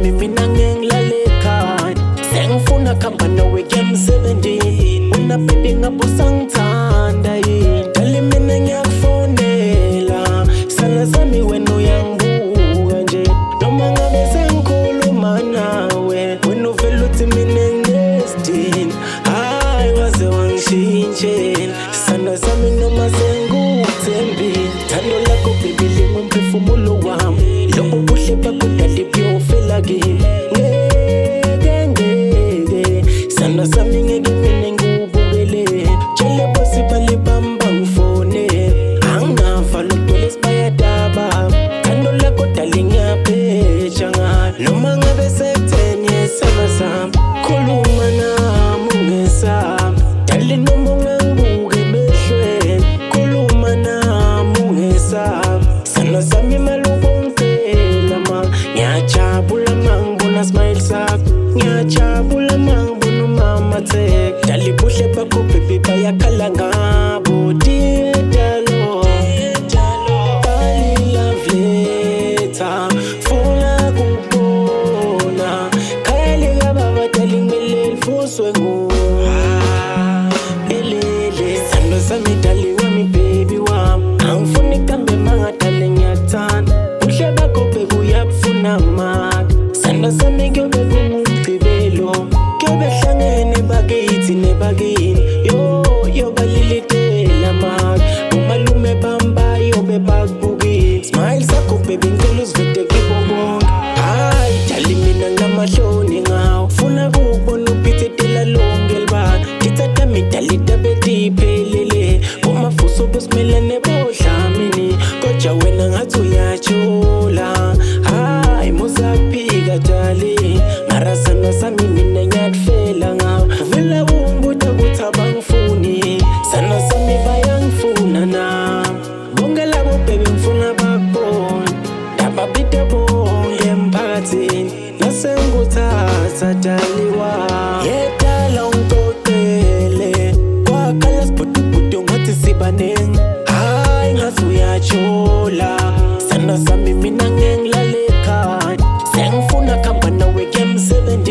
sami mina ngengilalekhaya sengifuna khamba nawe kem-17 wena baby ngabe usangithanda yini dali mina ngiyakufonela sana sami wena uyangibuka nje noma ngabe sengikhuluma nawe wena uvela uthi mina nginesdini hayi waze wangishintshela sana sami noma sengikuthembile thando lakho baby lingumphefumulo wami lobo buhle bakho dali buyofela kimi ngeke sana sami ngeke mina ngikubukele tshela bosi balibamba ngifone anginafa lokugcwele sibayadaba thando lakho dali ngiyapheja ngayo noma ngabe sekutheni yesama sami khuluma nami ungesami dali noma ungangibuke emehlweni khuluma nami ungesami sana sami malubongicela ma ngiyajabula mangibona smile sakho ngiyajabula mangibona umamatheka dali buhle bakho baby bayakhala ngabo didalo bali love letter funa kubona khayeli kababa dali ngimele lifuswe elele sando sami dali wami baby wami angifuni kambe mangadale ngiyakuthanda buhle bakho baby uyabufuna maka sando sami kuyobe kungumgcibelo kuyobe hlangene bakithi nebakini yobalilitela maka umalume bamba yobe bakubukile smile sakho baby ngicela uzivete kibo bonke hayi dali mina ngamahloni ngawo funa kubona uphithethela lonke libana ngithatha midali tabeti iphelele umafuso besimelane bodlamini kodwa wena ngathi uyajola hayi musaphika dali marasana sami mina ngiyakufela ngawo vela umbuta ukuthi abangifuni sana sami bayangifuna nami bonke labo baby ngifuna bakubona ndababide bonke emphakathini nasengikuthatha dali wami yedala ungixoxele kwakhala sibhudubhudu ngathi sibanengi hayi ngathi uyajola sana sami mina ngengilalekhaya sengifuna khamba nawe kem-17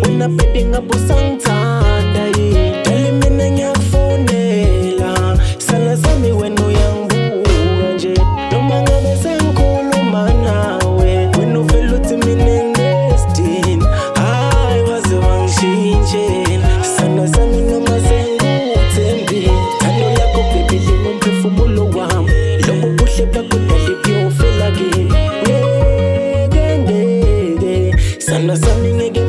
wena baby ngabe usangithanda yini dali mina ngiyakufonela sana sami wena uyangibuka nje noma ngabe sengikhuluma nawe wena uvela uthi mina nginesdini hayi waze wangishintshela sana sami noma sengikuthembile thando lakho baby lingumphefumulo wami lobo buhle bakho dali buyofela kimi ngeke sana sami ngeke